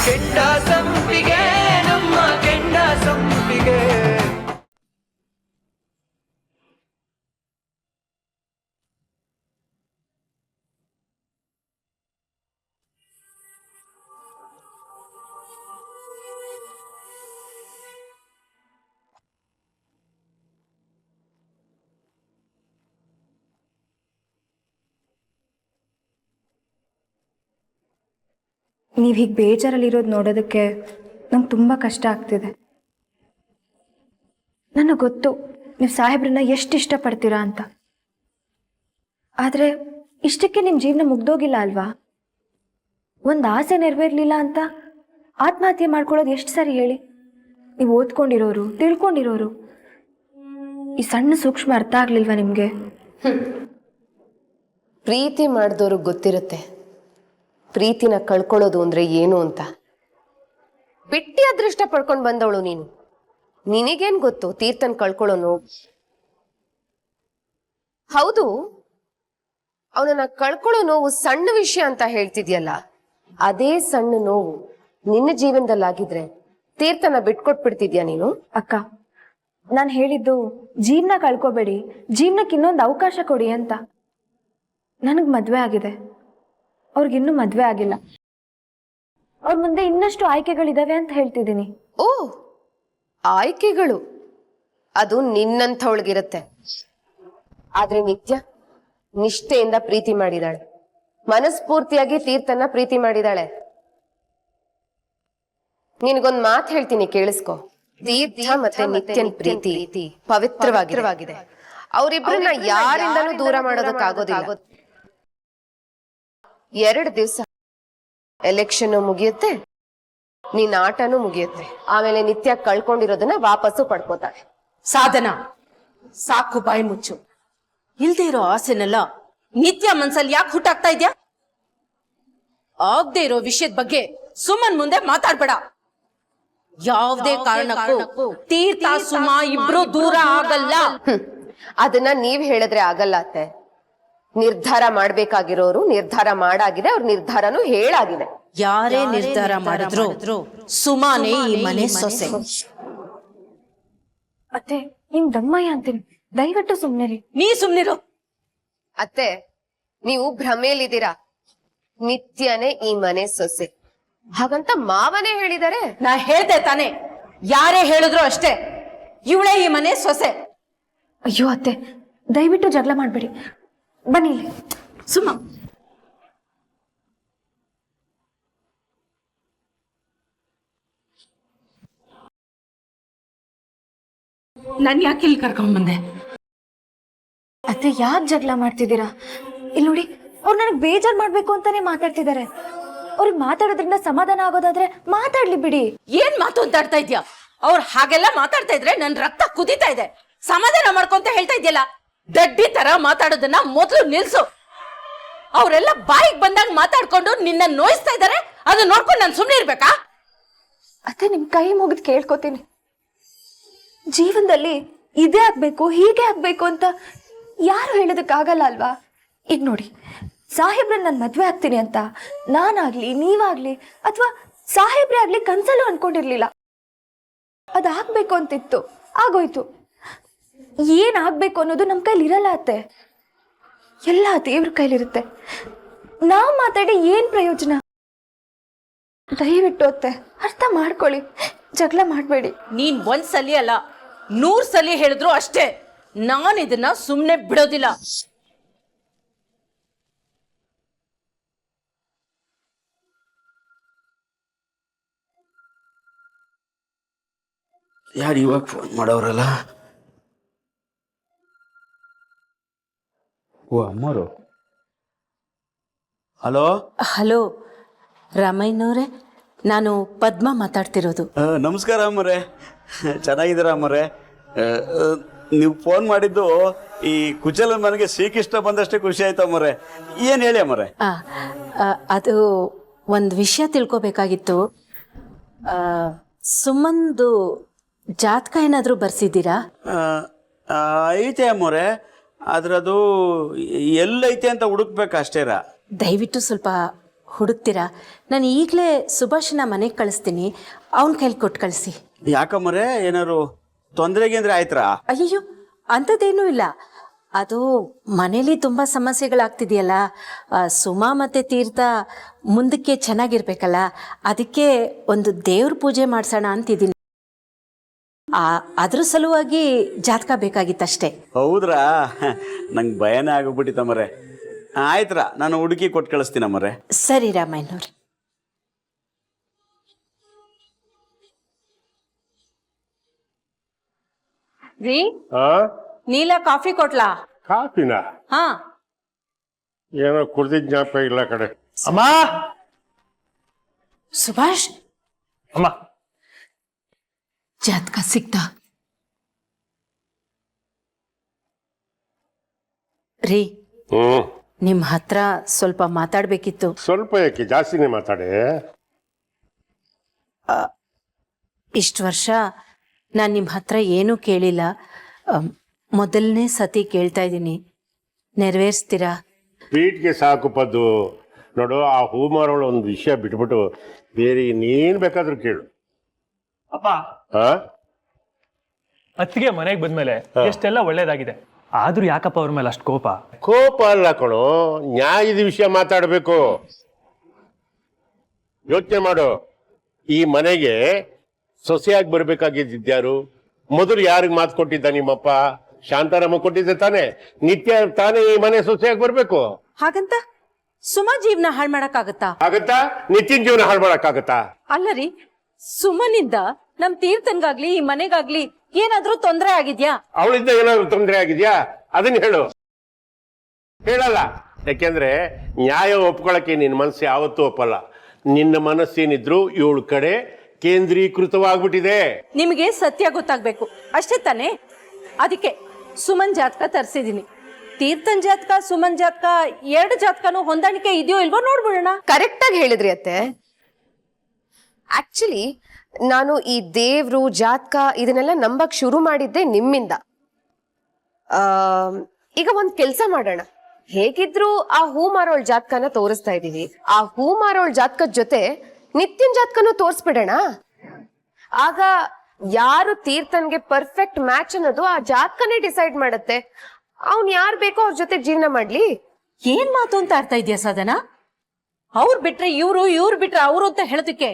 ಕೆಂಡ ಸಂಪಿಗೆ ನಮ್ಮ ಕೆಂಡ ಸಂಪಿಗೆ. ನೀವು ಹೀಗೆ ಬೇಜಾರಲ್ಲಿರೋದು ನೋಡೋದಕ್ಕೆ ನಂಗೆ ತುಂಬ ಕಷ್ಟ ಆಗ್ತಿದೆ. ನನಗೆ ಗೊತ್ತು ನೀವು ಸಾಹೇಬ್ರನ್ನ ಎಷ್ಟು ಇಷ್ಟಪಡ್ತೀರಾ ಅಂತ. ಆದರೆ ಇಷ್ಟಕ್ಕೆ ನಿಮ್ಮ ಜೀವನ ಮುಗ್ದೋಗಿಲ್ಲ ಅಲ್ವಾ? ಒಂದು ಆಸೆ ನೆರವೇರಲಿಲ್ಲ ಅಂತ ಆತ್ಮಹತ್ಯೆ ಮಾಡ್ಕೊಳ್ಳೋದು ಎಷ್ಟು ಸರಿ ಹೇಳಿ? ನೀವು ಓದ್ಕೊಂಡಿರೋರು, ತಿಳ್ಕೊಂಡಿರೋರು, ಈ ಸಣ್ಣ ಸೂಕ್ಷ್ಮ ಅರ್ಥ ಆಗ್ಲಿಲ್ವಾ ನಿಮಗೆ? ಪ್ರೀತಿ ಮಾಡಿದವ್ರಿಗೆ ಗೊತ್ತಿರುತ್ತೆ ಪ್ರೀತಿನ ಕಳ್ಕೊಳ್ಳೋದು ಅಂದ್ರೆ ಏನು ಅಂತ. ಬಿಟ್ಟಿ ಅದೃಷ್ಟ ಪಡ್ಕೊಂಡು ಬಂದವಳು ನೀನು. ನಿನಗೇನ್ ಗೊತ್ತು ತೀರ್ಥನ್ ಕಳ್ಕೊಳ್ಳೋನು? ಹೌದು, ಅವನನ್ನ ಕಳ್ಕೊಳ್ಳೋ ನೋವು ಸಣ್ಣ ವಿಷಯ ಅಂತ ಹೇಳ್ತಿದ್ಯಲ್ಲ, ಅದೇ ಸಣ್ಣ ನೋವು ನಿನ್ನ ಜೀವನದಲ್ಲಾಗಿದ್ರೆ ತೀರ್ಥನ ಬಿಟ್ಕೊಟ್ಬಿಡ್ತಿದ್ಯಾ ನೀನು? ಅಕ್ಕ, ನಾನು ಹೇಳಿದ್ದು ಜೀವನ ಕಳ್ಕೊಬೇಡಿ, ಜೀವನಕ್ಕೆ ಇನ್ನೊಂದು ಅವಕಾಶ ಕೊಡಿ ಅಂತ. ನನಗೆ ಮದುವೆ ಆಗಿದೆ, ಅವ್ರಿಗಿನ್ನೂ ಮದುವೆ ಆಗಿಲ್ಲ. ಅವ್ರ ಮುಂದೆ ಇನ್ನಷ್ಟು ಆಯ್ಕೆಗಳಿದಾವೆ ಅಂತ ಹೇಳ್ತಿದ್ದೀನಿ. ಓ, ಆಯ್ಕೆಗಳು ಅದು ನಿನ್ನಂಥವಳಿಗಿರುತ್ತೆ. ಆದ್ರೆ ನಿತ್ಯ ನಿಷ್ಠೆಯಿಂದ ಪ್ರೀತಿ ಮಾಡಿದಾಳೆ, ಮನಸ್ಫೂರ್ತಿಯಾಗಿ ತೀರ್ಥನ ಪ್ರೀತಿ ಮಾಡಿದಾಳೆ. ನಿನಗೊಂದ್ ಮಾತು ಹೇಳ್ತೀನಿ, ಕೇಳಿಸ್ಕೊ. ತೀರ್ಥ ಮತ್ತೆ ನಿತ್ಯನ್ ಪ್ರೀತಿ ಪವಿತ್ರವಾಗಿದೆ. ಅವರಿಬ್ಬರನ್ನ ಯಾರಿಂದನೂ ದೂರ ಮಾಡೋದಕ್ಕಾಗೋದಿಲ್ಲ. 2 ದಿವಸ ಎಲೆಕ್ಷನ್ ಮುಗಿಯುತ್ತೆ, ನಿನ್ನ ಆಟನೂ ಮುಗಿಯುತ್ತೆ. ಆಮೇಲೆ ನಿತ್ಯ ಕಳ್ಕೊಂಡಿರೋದನ್ನ ವಾಪಸ್ಸು ಪಡ್ಕೋತಾಳೆ. ಸಾಧನ, ಸಾಕು ಬಾಯಿ ಮುಚ್ಚು. ಇಲ್ದೇ ಇರೋ ಆಸೆನೆಲ್ಲ ನಿತ್ಯ ಮನ್ಸಲ್ಲಿ ಯಾಕೆ ಹುಟ್ಟಾಗ್ತಾ ಇದ್ಯಾ? ಆಗದೆ ಇರೋ ವಿಷಯದ ಬಗ್ಗೆ ಸುಮನ್ ಮುಂದೆ ಮಾತಾಡ್ಬೇಡ. ಯಾವುದೇ ಕಾರಣಕ್ಕೂ ತೀರ್ಥ ಸುಮಾ ಇಬ್ರು ದೂರ ಆಗಲ್ಲ. ಅದನ್ನ ನೀವ್ ಹೇಳಿದ್ರೆ ಆಗಲ್ಲ ಅತ್ತೆ. ನಿರ್ಧಾರ ಮಾಡ್ಬೇಕಾಗಿರೋರು ನಿರ್ಧಾರ ಮಾಡಾಗಿದೆ, ಅವ್ರ ನಿರ್ಧಾರನೂ ಹೇಳಾಗಿದೆ. ಯಾರೇ ನಿರ್ಧಾರ ಮಾಡಿದ್ರು ಸುಮಾನೇ ಈ ಮನೆ ಸೊಸೆ. ಅತ್ತೆ, ನಿಮ್ ದಮ್ಮಯ್ಯ ಅಂತೀನಿ, ದಯವಿಟ್ಟು ಸುಮ್ನಿರಿ. ನೀ ಸುಮ್ನಿರು. ಅತ್ತೆ, ನೀವು ಭ್ರಮೇಲಿದ್ದೀರಾ. ನಿತ್ಯನೇ ಈ ಮನೆ ಸೊಸೆ, ಹಾಗಂತ ಮಾವನೇ ಹೇಳಿದಾರೆ. ನಾ ಹೇಳ್ದೆ ತಾನೆ, ಯಾರೇ ಹೇಳಿದ್ರು ಅಷ್ಟೇ, ಇವಳೇ ಈ ಮನೆ ಸೊಸೆ. ಅಯ್ಯೋ ಅತ್ತೆ, ದಯವಿಟ್ಟು ಜಗಳ ಮಾಡಬೇಡಿ, ಬನ್ನಿ ಇಲ್ಲಿ. ಸುಮ್ಮ ನನ್ ಯಾಕೆ ಇಲ್ಲಿ ಕರ್ಕೊಂಡ್ ಬಂದೆ? ಅತ್ತೆ, ಯಾಕೆ ಜಗಳ ಮಾಡ್ತಿದ್ದೀರಾ? ಇಲ್ಲಿ ನೋಡಿ, ಅವ್ರು ನನಗೆ ಬೇಜಾರ್ ಮಾಡ್ಬೇಕು ಅಂತಾನೆ ಮಾತಾಡ್ತಿದ್ದಾರೆ. ಅವ್ರಿಗೆ ಮಾತಾಡೋದ್ರಿಂದ ಸಮಾಧಾನ ಆಗೋದಾದ್ರೆ ಮಾತಾಡ್ಲಿ ಬಿಡಿ. ಏನ್ ಮಾತು ಅಂತಾಡ್ತಾ ಇದ್ಯಾ? ಅವ್ರು ಹಾಗೆಲ್ಲ ಮಾತಾಡ್ತಾ ಇದ್ರೆ ನನ್ ರಕ್ತ ಕುದೀತಾ ಇದೆ. ಸಮಾಧಾನ ಮಾಡ್ಕೊಂತ ಹೇಳ್ತಾ ಇದ್ಯಲ್ಲ, ದಡ್ಡಿ ತರ ಮಾತಾಡೋದನ್ನ ಮೊದ್ಲು ನಿಲ್ಸು. ಅವರೆಲ್ಲ ಬಾಯಿಗೆ ಬಂದಾಗ ಮಾತಾಡ್ಕೊಂಡು ನಿನ್ನ ನೋಯಿಸ್ತಾ ಇದಾರೆ, ಅದನ್ನ ನೋಡ್ಕೊಂಡು ನಾನು ಸುಮ್ನೆ ಇರ್ಬೇಕಾ? ಅತ್ತೆ, ನಿಮ್ ಕೈ ಮುಗಿದು ಕೇಳ್ಕೊತೀನಿ, ಜೀವನದಲ್ಲಿ ಇದೇ ಆಗ್ಬೇಕು ಹೀಗೆ ಆಗ್ಬೇಕು ಅಂತ ಯಾರು ಹೇಳೋದಕ್ಕಾಗಲ್ಲ ಅಲ್ವಾ? ಈಗ ನೋಡಿ, ಸಾಹೇಬ್ರನ್ನ ನಾನು ಮದ್ವೆ ಆಗ್ತೀನಿ ಅಂತ ನಾನಾಗ್ಲಿ ನೀವಾಗ್ಲಿ ಅಥವಾ ಸಾಹೇಬ್ರೆ ಆಗ್ಲಿ ಕನ್ಸಲ್ಲೂ ಅನ್ಕೊಂಡಿರ್ಲಿಲ್ಲ. ಅದಾಗ್ಬೇಕು ಅಂತಿತ್ತು, ಆಗೋಯ್ತು. ಏನಾಗ್ಬೇಕು ಅನ್ನೋದು ನಮ್ಮ ಕೈಲಿ ಇರಲ್ಲ ಅತ್ತೆ, ಎಲ್ಲ ದೇವ್ರ ಕೈಲಿರುತ್ತೆ. ನಾವು ಮಾತಾಡಿ ಏನ್ ಪ್ರಯೋಜನ? ದಯವಿಟ್ಟು ಅತ್ತೆ ಅರ್ಥ ಮಾಡ್ಕೊಳ್ಳಿ, ಜಗಳ ಮಾಡಬೇಡಿ. ನೀನ್ ಒಂದ್ಸಲಿ ಅಲ್ಲ 100 ಸಲಿ ಹೇಳಿದ್ರು ಅಷ್ಟೇ, ನಾನು ಇದನ್ನ ಸುಮ್ನೆ ಬಿಡೋದಿಲ್ಲ. ಯಾರು ಇವಾಗ ಫೋನ್ ಮಾಡೋರಲ್ಲ? ಓ, ಅಮ್ಮರು. ಹಲೋ ಹಲೋ ರಾಮಯ್ಯನವ್ರೆ, ನಾನು ಪದ್ಮ ಮಾತಾಡ್ತಿರೋದು. ನಮಸ್ಕಾರ ಅಮ್ಮರೇ, ಚೆನ್ನಾಗಿದ್ದೀರಾ ಅಮ್ಮರೇ? ನೀವು ಫೋನ್ ಮಾಡಿದ್ದು ಈ ಕುಚಲ ಮನೆಗೆ ಶ್ರೀಕೃಷ್ಣ ಬಂದಷ್ಟೇ ಖುಷಿ ಆಯ್ತು ಅಮ್ಮರೇ. ಏನು ಹೇಳಿ ಅಮ್ಮರೇ? ಅದು ಒಂದು ವಿಷಯ ತಿಳ್ಕೊಬೇಕಾಗಿತ್ತು. ಸುಮ್ಮಂದು ಜಾತಕ ಏನಾದರೂ ಬರ್ಸಿದ್ದೀರಾ? ಐತೆ ಅಮ್ಮರೇ, ಆದ್ರೆ ಅದು ಎಲ್ಲೈತೆ ಅಂತ ಹುಡುಕ್ಬೇಕು ಅಷ್ಟೇರ. ದಯವಿಟ್ಟು ಸ್ವಲ್ಪ ಹುಡುಕ್ತೀರಾ? ನಾನು ಈಗಲೇ ಸುಭಾಷನ ಮನೆಗೆ ಕಳಿಸ್ತೀನಿ, ಅವನ ಕೈಲಿ ಕೊಟ್ಟು ಕಳಿಸಿ. ಯಾಕಮ್ಮರೆ ಏನಾರು ತೊಂದರೆಗೆ ಅಂದ್ರೆ ಆಯ್ತಾ? ಅಯ್ಯೋ ಅಂಥದ್ದೇನೂ ಇಲ್ಲ. ಅದು ಮನೇಲಿ ತುಂಬ ಸಮಸ್ಯೆಗಳಾಗ್ತಿದೆಯಲ್ಲ, ಸುಮಾ ಮತ್ತು ತೀರ್ಥ ಮುಂದಕ್ಕೆ ಚೆನ್ನಾಗಿರ್ಬೇಕಲ್ಲ, ಅದಕ್ಕೆ ಒಂದು ದೇವ್ರ ಪೂಜೆ ಮಾಡಿಸೋಣ ಅಂತಿದ್ದೀನಿ. ಅದ್ರ ಸಲುವಾಗಿ ಜಾತಕ ಬೇಕಾಗಿತ್ತಷ್ಟೇ. ಹೌದ್ರಾ? ನಂಗೆ ಭಯನೇ ಆಗೋಗ್ಬಿಟ್ಟಿತ್ತಮ್ಮರೆ. ಆಯ್ತ್ರ, ನಾನು ಹುಡುಕಿ ಕೊಟ್ಟು ಕಳಿಸ್ತೀನಮ್ಮರೆ. ಸರಿ ರಾಮಯ್ಯನವ್ರೆ. ರೀ, ನೀಲ ಕಾಫಿ ಕೊಟ್ಲಾ? ಕಾಫಿನ ಹಾ, ಏನೋ ಕುಡ್ದಿದ್ ಜ್ಞಾಪಕ ಇಲ್ಲ ಕಡೆ. ಅಮ್ಮ ಸುಭಾಷ್, ಅಮ್ಮ ಜಾತಕ ಸಿಕ್ತಾ? ರೀ, ನಿಮ್ ಹತ್ರ ಸ್ವಲ್ಪ ಮಾತಾಡ್ಬೇಕಿತ್ತು. ಸ್ವಲ್ಪ ಯಾಕೆ, ಜಾಸ್ತಿನೇ ಮಾತಾಡೆ. ಇಷ್ಟು ವರ್ಷ ನಾನು ನಿಮ್ಮ ಹತ್ರ ಏನೂ ಕೇಳಿಲ್ಲ, ಮೊದಲನೇ ಸತಿ ಕೇಳ್ತಾ ಇದ್ದೀನಿ. ನೆರವೇರಿಸ್ತೀರಾ? ಪೀಟ್ಗೆ ಸಾಕು ಪದ್ದು. ನೋಡು, ಆ ಹೂ ಮಾರೋಳು ಒಂದು ವಿಷಯ ಬಿಟ್ಬಿಟ್ಟು ಬೇರೆ ಇನ್ನೇನ್ ಬೇಕಾದ್ರೂ ಕೇಳು. ಅಪ್ಪ, ಆ ಅತ್ತಿಗೆ ಮನೆಗೆ ಬಂದ್ಮೇಲೆ ಎಷ್ಟೆಲ್ಲ ಒಳ್ಳೇದಾಗಿದೆ, ಆದ್ರೂ ಯಾಕಪ್ಪ ಅವ್ರ ಮೇಲೆ ಅಷ್ಟು ಕೋಪ? ಕೋಪ ಅಲ್ಲ ಕಣೋ, ನ್ಯಾಯದ ವಿಷಯ ಮಾತಾಡ್ಬೇಕು. ಯೋಚನೆ ಮಾಡು, ಈ ಮನೆಗೆ ಸೊಸೆಯಾಗಿ ಬರ್ಬೇಕಾಗಿದ್ಯಾರು? ಮೊದಲು ಯಾರಿಗೆ ಮಾತು ಕೊಟ್ಟಿದ್ದ ನಿಮ್ಮಪ್ಪ? ಶಾಂತಾರಾಮ ಕೊಟ್ಟಿದ್ದೆ ತಾನೆ. ನಿತ್ಯ ತಾನೇ ಈ ಮನೆ ಸೊಸೆಯಾಗಿ ಬರ್ಬೇಕು. ಹಾಗಂತ ಸುಮಾ ಜೀವನ ಹಾಳು ಮಾಡಕ್ಕಾಗತ್ತಾ? ಆಗತ್ತಾ? ನಿತ್ಯನ ಜೀವನ ಹಾಳು ಮಾಡಕ್ಕಾಗತ್ತಾ? ಅಲ್ಲ ರೀ, ಸುಮನಿಂದ ನಮ್ ತೀರ್ಥನ್ಗಾಗ್ಲಿ ಈ ಮನೆಗಾಗ್ಲಿ ಏನಾದ್ರೂ ತೊಂದರೆ ಆಗಿದ್ಯಾ? ಅವಳಿಂದ ಏನಾದ್ರು ತೊಂದರೆ ಆಗಿದ್ಯಾ? ಅದನ್ನ ಹೇಳು. ಹೇಳಲ್ಲ. ಯಾಕೆಂದ್ರೆ ನ್ಯಾಯ ಒಪ್ಕೊಳಕ್ಕೆ ನಿನ್ನ ಮನಸ್ಸು ಯಾವತ್ತೂ ಒಪ್ಪಲ್ಲ. ನಿನ್ನ ಮನಸ್ಸೇನಿದ್ರು ಇವಳ ಕಡೆ ಕೇಂದ್ರೀಕೃತವಾಗ್ಬಿಟ್ಟಿದೆ. ನಿಮಗೆ ಸತ್ಯ ಗೊತ್ತಾಗ್ಬೇಕು ಅಷ್ಟೇ ತಾನೇ? ಅದಕ್ಕೆ ಸುಮನ್ ಜಾತಕ ತರಿಸಿದೀನಿ. ತೀರ್ಥನ್ ಜಾತಕ, ಸುಮನ್ ಜಾತಕ, ಎರಡು ಜಾತಕನೂ ಹೊಂದಾಣಿಕೆ ಇದೆಯೋ ಇಲ್ವೋ ನೋಡ್ಬಿಡೋಣ. ಕರೆಕ್ಟಾಗಿ ಹೇಳಿದ್ರಿ ಅತ್ತೆ. ಆಕ್ಚುಲಿ ನಾನು ಈ ದೇವ್ರು ಜಾತಕ ಇದನ್ನೆಲ್ಲ ನಂಬಕ್ ಶುರು ಮಾಡಿದ್ದೆ ನಿಮ್ಮಿಂದ. ಈಗ ಒಂದ್ ಕೆಲ್ಸ ಮಾಡೋಣ. ಹೇಗಿದ್ರು ಆ ಹೂ ಮಾರೋಳ್ ಜಾತಕನ ತೋರಿಸ್ತಾ ಇದೀವಿ, ಆ ಹೂ ಮಾರೋಳ್ ಜಾತಕದ ಜೊತೆ ನಿತ್ಯನ್ ಜಾತಕನು ತೋರಿಸ್ಬಿಡೋಣ. ಆಗ ಯಾರು ತೀರ್ಥನ್ಗೆ ಪರ್ಫೆಕ್ಟ್ ಮ್ಯಾಚ್ ಅನ್ನೋದು ಆ ಜಾತಕನೇ ಡಿಸೈಡ್ ಮಾಡತ್ತೆ. ಅವ್ನ್ ಯಾರು ಬೇಕೋ ಅವ್ರ ಜೊತೆ ಜೀವನ ಮಾಡ್ಲಿ. ಏನ್ ಮಾತು ಅಂತ ಅರ್ಥ ಇದೆಯಾ ಸಾಧನ? ಅವ್ರು ಬಿಟ್ರೆ ಇವ್ರು, ಇವ್ರು ಬಿಟ್ರೆ ಅವರು ಅಂತ ಹೇಳೋದಕ್ಕೆ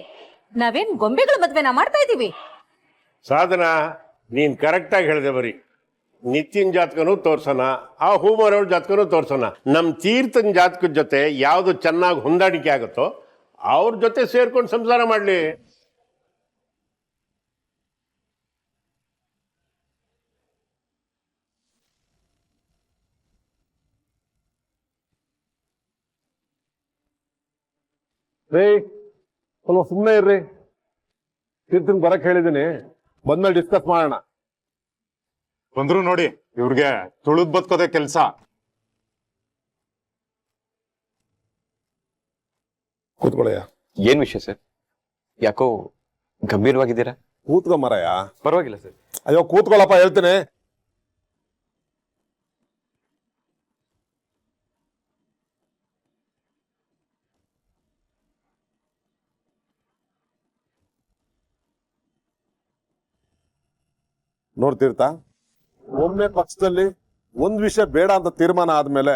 ನಾವೇನ್ ಗೊಂಬೆಗಳ ಮದ್ವೆನ ಮಾಡ್ತಾ ಇದೀವಿ? ಸಾಧನ, ನೀನ್ ಕರೆಕ್ಟ್ ಆಗಿ ಹೇಳಿದೆ. ಬರೀ ನಿತ್ಯನ್ ಜಾತಕನೂ ತೋರ್ಸೋಣ, ಆ ಹೂ ಮಾರೋಳ್ ಜಾತಕನೂ ತೋರ್ಸೋಣ. ನಮ್ ತೀರ್ಥನ್ ಜಾತಕದ ಜೊತೆ ಯಾವ್ದು ಚೆನ್ನಾಗಿ ಹೊಂದಾಣಿಕೆ ಆಗುತ್ತೋ ಅವ್ರ ಜೊತೆ ಸೇರ್ಕೊಂಡು ಸಂಸಾರ ಮಾಡ್ಲಿ. ರೇ, ಸ್ವಲ್ಪ ಸುಮ್ಮನೆ ಇರ್ರಿ. ತೀರ್ಥನ್ ಬರಕ್ ಹೇಳಿದೀನಿ, ಬಂದ್ಮೇಲೆ ಡಿಸ್ಕಸ್ ಮಾಡೋಣ. ಬಂದ್ರು ನೋಡಿ, ಇವ್ರಿಗೆ ತುಳಿದ್ ಬದುಕೋದೆ ಕೆಲ್ಸ. ಕೂತ್ಕೊಳ್ಳಯ್ಯ. ಏನ್ ವಿಷಯ ಸರ್? ಯಾಕೋ ಗಂಭೀರವಾಗಿದ್ದೀರಾ? ಕೂತ್ಕೊ ಮರಯ್ಯ. ಪರವಾಗಿಲ್ಲ ಸರ್. ಅಯ್ಯೋ ಕೂತ್ಕೊಳ್ಳಪ್ಪ, ಹೇಳ್ತೀನಿ. ನೋಡ್ತೀರ್ಥ, ಒಮ್ಮೆ ಪಕ್ಷದಲ್ಲಿ ಒಂದ್ ವಿಷಯ ಬೇಡ ಅಂತ ತೀರ್ಮಾನ ಆದ್ಮೇಲೆ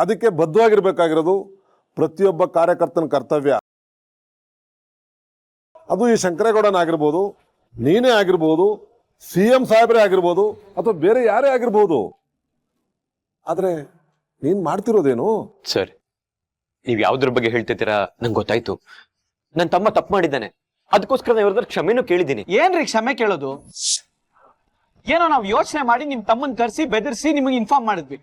ಅದಕ್ಕೆ ಬದ್ಧವಾಗಿರ್ಬೇಕಾಗಿರೋದು ಪ್ರತಿಯೊಬ್ಬ ಕಾರ್ಯಕರ್ತನ ಕರ್ತವ್ಯ. ಅದು ಈ ಶಂಕರೇಗೌಡನಾಗಿರ್ಬೋದು, ನೀನೇ ಆಗಿರ್ಬೋದು, CM ಸಾಹೇಬ್ರೇ ಆಗಿರ್ಬೋದು, ಅಥವಾ ಬೇರೆ ಯಾರೇ ಆಗಿರ್ಬೋದು. ಆದ್ರೆ ನೀನ್ ಮಾಡ್ತಿರೋದೇನು? ಸರ್, ನೀವ್ ಯಾವ್ದ್ರ ಬಗ್ಗೆ ಹೇಳ್ತಿದ್ದೀರಾ ನಂಗೆ ಗೊತ್ತಾಯ್ತು. ನನ್ ತಮ್ಮ ತಪ್ಪು ಮಾಡಿದ್ದಾನೆ, ಅದಕ್ಕೋಸ್ಕರ ನಾನು ಇವ್ರ ಕ್ಷಮೆನೂ ಕೇಳಿದ್ದೀನಿ. ಏನ್ರಿ ಕ್ಷಮೆ ಕೇಳೋದು? ಏನೋ ನಾವು ಯೋಚನೆ ಮಾಡಿ ನಿಮ್ ತಮ್ಮನ್ ಕರ್ಸಿ ಬೆದರ್ಸಿ ನಿಮಗೆ ಇನ್ಫಾರ್ಮ್ ಮಾಡಿದ್ವಿ.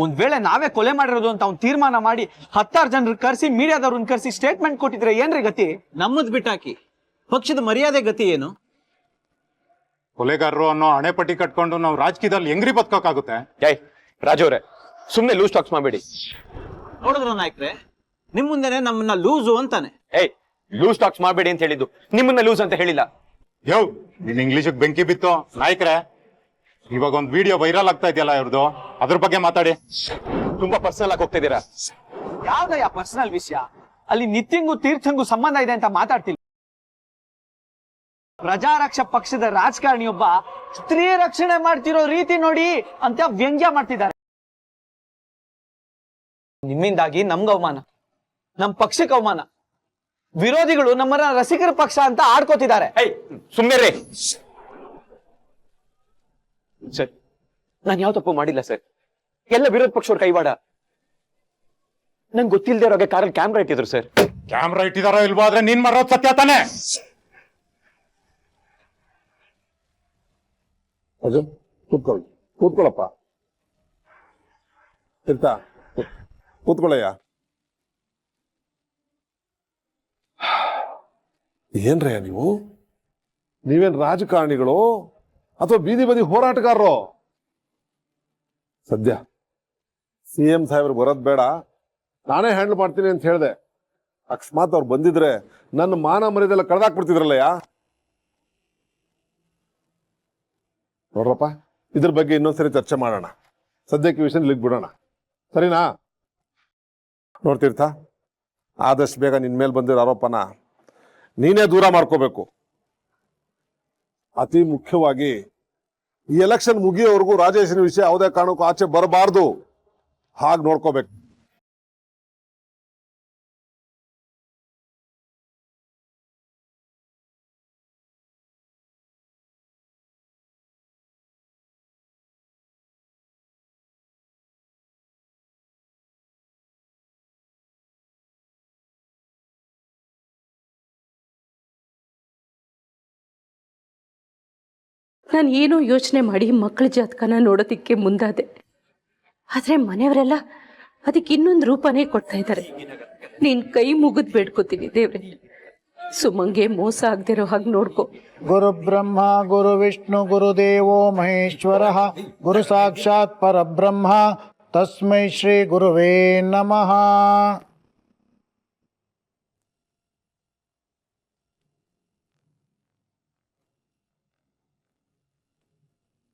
ಒಂದ್ ವೇಳೆ ನಾವೇ ಕೊಲೆ ಮಾಡಿರೋದು ಅಂತ ಅವ್ನು ತೀರ್ಮಾನ ಮಾಡಿ 10 ಜನರು ಕರ್ಸಿ ಮೀಡಿಯಾದವ್ರನ್ನ ಕರ್ಸಿ ಸ್ಟೇಟ್ಮೆಂಟ್ ಕೊಟ್ಟಿದ್ರೆ ಏನ್ರಿ ಗತಿ? ನಮ್ಮದ್ ಬಿಟ್ಟಾಕಿ ಪಕ್ಷದ ಮರ್ಯಾದೆ ಗತಿ ಏನು? ಕೊಲೆಗಾರರು ಅನ್ನೋ ಹಣೆಪಟ್ಟಿ ಕಟ್ಕೊಂಡು ನಾವು ರಾಜಕೀಯದಲ್ಲಿ ಹೆಂಗ್ರಿ ಬದುಕೋಕ್ಕಾಗುತ್ತೆ? ಏಯ್ ರಾಜು ಅವರೇ, ಸುಮ್ನೆ ಲೂಸ್ ಟಾಕ್ಸ್ ಮಾಡಬೇಡಿ. ನೋಡಿದ್ರ ನಾಯಕ್ರೆ, ನಿಮ್ ಮುಂದೆನೆ ನಮ್ಮನ್ನ ಲೂಸು ಅಂತಾನೆ. ಏಯ್, ಲೂಸ್ ಟಾಕ್ಸ್ ಮಾಡಬೇಡಿ ಅಂತ ಹೇಳಿದ್ದು, ನಿಮ್ಮನ್ನ ಲೂಸ್ ಅಂತ ಹೇಳಿಲ್ಲ. ಯೋ, ನಿನ್ ಇಂಗ್ಲಿಷಿಗೆ ಬೆಂಕಿ ಬಿತ್ತು. ನಾಯಕ್ರೆ, ಇವಾಗ ಒಂದ್ ವಿಡಿಯೋ ವೈರಲ್ ಆಗ್ತಾ ಇದೆಯಲ್ಲ ಇವ್ರದ್ದು, ಅದ್ರ ಬಗ್ಗೆ ಮಾತಾಡಿ. ತುಂಬಾ ಪರ್ಸನಲ್ ಆಗಿ ಹೋಗ್ತಾ ಇದ್ದೀರಾ. ಯಾವ್ದಯ್ಯ ಪರ್ಸನಲ್ ವಿಷಯ? ಅಲ್ಲಿ ನಿತ್ಯಂಗೂ ತೀರ್ಥಂಗೂ ಸಂಬಂಧ ಇದೆ ಅಂತ ಮಾತಾಡ್ತಿಲ್ಲ. ಪ್ರಜಾರಕ್ಷ ಪಕ್ಷದ ರಾಜಕಾರಣಿಯೊಬ್ಬ ಸ್ತ್ರೀ ರಕ್ಷಣೆ ಮಾಡ್ತಿರೋ ರೀತಿ ನೋಡಿ ಅಂತ ವ್ಯಂಗ್ಯ ಮಾಡ್ತಿದ್ದಾರೆ. ನಿಮ್ಮಿಂದಾಗಿ ನಮ್ಗೆ ಅವಮಾನ, ನಮ್ ಪಕ್ಷಕ್ಕೆ ಅವಮಾನ. ವಿರೋಧಿಗಳು ನಮ್ಮನ್ನ ರಸಿಕರ ಪಕ್ಷ ಅಂತ ಆಡ್ಕೋತಿದ್ದಾರೆ. ಸುಮ್ಮನೆ ಸರ್, ನಾನು ಯಾವ ತಪ್ಪು ಮಾಡಿಲ್ಲ ಸರ್. ಎಲ್ಲ ವಿರೋಧ ಪಕ್ಷವ್ರ ಕೈವಾಡ. ನಂಗೆ ಗೊತ್ತಿಲ್ಲದೆ ಇರೋ ಹಾಗೆ ಕಾರಲ್ಲಿ ಕ್ಯಾಮ್ರಾ ಇಟ್ಟಿದ್ರು ಸರ್. ಕ್ಯಾಮ್ರಾ ಇಟ್ಟಿದಾರೋ ಇಲ್ವೋ ಆದ್ರೆ ನೀನ್ ಮಾಡೋದು ಸತ್ಯ ತಾನೆ. ಅದು ಕೂತ್ಕೊಳ್ಳಪ್ಪ. ಇರ್ತಾ ಕೂತ್ಕೊಳ್ಳಯ್ಯ. ಏನ್ರಯ್ಯ ನೀವೇನ್ ರಾಜಕಾರಣಿಗಳು ಅಥವಾ ಬೀದಿ ಬದಿ ಹೋರಾಟಗಾರರು? ಸದ್ಯ CM ಸಾಹೇಬ್ರು ಬರೋದ್ ಬೇಡ, ನಾನೇ ಹ್ಯಾಂಡಲ್ ಮಾಡ್ತೀನಿ ಅಂತ ಹೇಳಿದೆ. ಅಕಸ್ಮಾತ್ ಅವ್ರು ಬಂದಿದ್ರೆ ನನ್ನ ಮಾನ ಮರ್ಯಾದೆಲ್ಲ ಕಳೆದಾಕ್ಬಿಡ್ತಿದ್ರಲ್ಲಯ್ಯ. ನೋಡ್ರಪ್ಪ, ಇದ್ರ ಬಗ್ಗೆ ಇನ್ನೊಂದ್ಸರಿ ಚರ್ಚೆ ಮಾಡೋಣ. ಸದ್ಯಕ್ಕೆ ವಿಷಯ ಇಲ್ಲಿಗೆ ಬಿಡೋಣ, ಸರಿನಾ? ನೋಡ್ತೀರ್ಥ, ಆದಷ್ಟು ಬೇಗ ನಿನ್ ಮೇಲೆ ಬಂದಿರೋ ಆರೋಪನ ನೀನೇ ದೂರ ಮಾಡ್ಕೋಬೇಕು. ಅತಿ ಮುಖ್ಯವಾಗಿ ಈ ಎಲೆಕ್ಷನ್ ಮುಗಿಯೋವರೆಗೂ ರಾಜೇಶನ ವಿಷಯ ಯಾವುದೇ ಕಾರಣಕ್ಕೂ ಆಚೆ ಬರಬಾರ್ದು. ಹಾಗೆ ನೋಡ್ಕೋಬೇಕು. ನಾನು ಏನೋ ಯೋಚನೆ ಮಾಡಿ ಮಕ್ಕಳ ಜಾತಕನ ನೋಡೋದಕ್ಕೆ ಮುಂದಾದೆ. ಆದರೆ ಮನೆಯವರೆಲ್ಲ ಅದಕ್ಕೆ ಇನ್ನೊಂದು ರೂಪನೇ ಕೊಡ್ತಾ ಇದ್ದಾರೆ. ನೀನು ಕೈ ಮುಗಿದು ಬೇಡ್ಕೋತೀನಿ ದೇವ್ರೆ, ಸುಮಂಗೆ ಮೋಸ ಆಗದಿರೋ ಹಾಗೆ ನೋಡ್ಕೊ. ಗುರು ಬ್ರಹ್ಮ ಗುರು ವಿಷ್ಣು ಗುರುದೇವೋ ಮಹೇಶ್ವರ ಗುರು ಸಾಕ್ಷಾತ್ ಪರಬ್ರಹ್ಮ ತಸ್ಮೈ ಶ್ರೀ ಗುರುವೇ ನಮಃ.